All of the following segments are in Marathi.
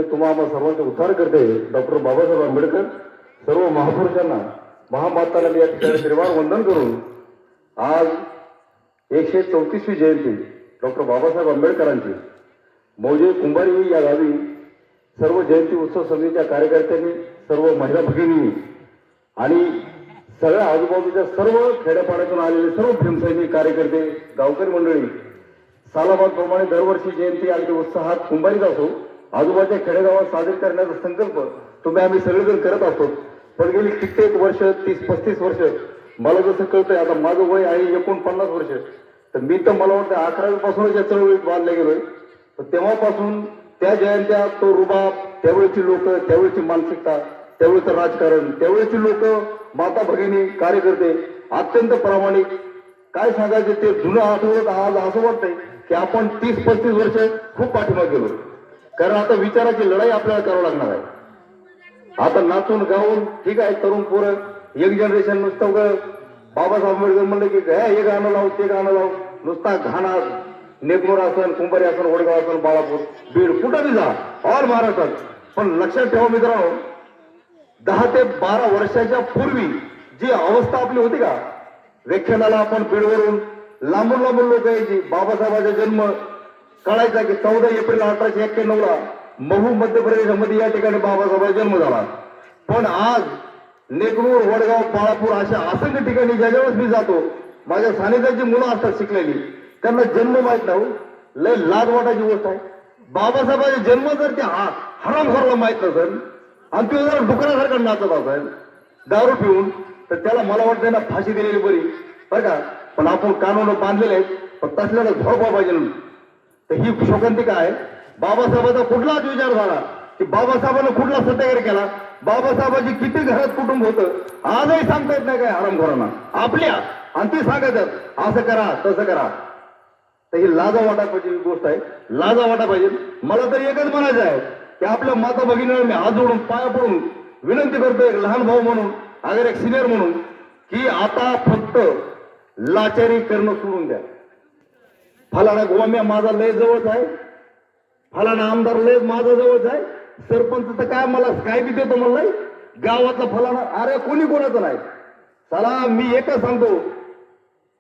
म्हणजे तुम्हा सर्वांचा उद्धार करते डॉक्टर बाबासाहेब आंबेडकर सर्व महापुरुषांना महामाताला मी या ठिकाणी निर्वाण वंदन करून आज 134वी जयंती डॉक्टर बाबासाहेब आंबेडकरांची मौजे कुंभारी या गावी सर्व जयंती उत्सव समितीच्या कार्यकर्त्यांनी सर्व महिला भगिनींनी आणि सगळ्या आजूबाजूच्या सर्व खेड्यापाड्यातून आलेले सर्व भीमसैनिक कार्यकर्ते गावकरी मंडळी सालाबादप्रमाणे दरवर्षी जयंती अगदी उत्साहात कुंभारीत असो आजूबाजूच्या खेडेगावात साजरी करण्याचा संकल्प तुम्ही आम्ही सगळेजण करत असतो. पण गेली कित्येक वर्ष 30-35 वर्ष मला जसं कळतंय आता माझं वय आहे 49 वर्ष तर मी तर मला वाटतं 11वी पासूनच या चळवळीत बांधले गेलोय. तर तेव्हापासून त्या जयंत्या तो रुबाब त्यावेळेची लोक त्यावेळेची मानसिकता त्यावेळेचं राजकारण त्यावेळेची लोक माता भगिनी कार्यकर्ते अत्यंत प्रामाणिक काय सांगायचे ते जुनं आठवत आज असं वाटतंय की आपण 30-35 वर्ष खूप पाठीमागे गेलो. कारण आता विचाराची लढाई आपल्याला करावं लागणार आहे. आता नाचून गाऊन ठीक आहे तरुण पोरं यंग जनरेशन नुसतं बाबासाहेब आंबेडकर म्हणलं की हे गाणं लाव ते गाणं लाव नुसता घाणा नेकनूर असन कुंभारी असन वडगाव असन बाळापूर बीड कुठं बी जा ऑल महाराष्ट्रात. पण लक्षात ठेवा मित्रांनो 10 ते 12 वर्षाच्या पूर्वी जी अवस्था आपली होती का व्याख्यानाला आपण बीडवरून लांबून लांबून लोक यायची. बाबासाहेबांचा जन्म कळायचा की 14 एप्रिल 1891ला महू मध्य प्रदेशामध्ये या ठिकाणी बाबासाहेबांचा जन्म झाला. पण आज नेकनूर वडगाव बाळापूर अशा असंख्य ठिकाणी ज्यावेळेस मी जातो माझ्या सानिध्याची मुलं असतात शिकलेली त्यांना जन्म माहित नाही. लय लाज वाटायची गोष्ट आहे. बाबासाहेबांचा जन्म जर ते हरामखोराला माहित नसेल आणि तो जर डुकरासारखा नाचत असेल दारू पिऊन तर त्याला मला वाटतं ना फाशी दिलेली बरी बरं का. पण आपण कानून बांधलेले आहेत पण तसल्याला झोपा पाहिजे. तर ही शोकांतिका आहे. बाबासाहेबांचा कुठलाच विचार झाला की बाबासाहेबांना कुठला सत्याग्रह केला बाबासाहेबांची किती घरात कुटुंब होतं आजही सांगता येत नाही काय हरामखोरांना आपल्या आणि ती सांगायचं असं करा तसं करा. तर ही लाजा वाटा पाहिजे गोष्ट आहे. लाजा वाटा पाहिजे. मला तर एकच म्हणायचं आहे की आपल्या माता भगिनीवर मी हात जोडून पाया पडून विनंती करतोय एक लहान भाऊ म्हणून अगर एक सिनियर म्हणून की आता फक्त लाचारी करणं सोडून द्या. फलाना गोम्या माझा लय जवळच आहे फलाना आमदार लय माझा जवळच आहे सरपंच तर काय मला काय बी देतो म्हणलाय गावातला फलाना अरे कोणी कोणाचं नाही. चला मी एकच सांगतो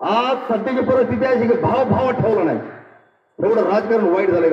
आज सध्याची परिस्थिती अशी की भाव ठेवला नाही एवढं राजकारण वाईट झालंय.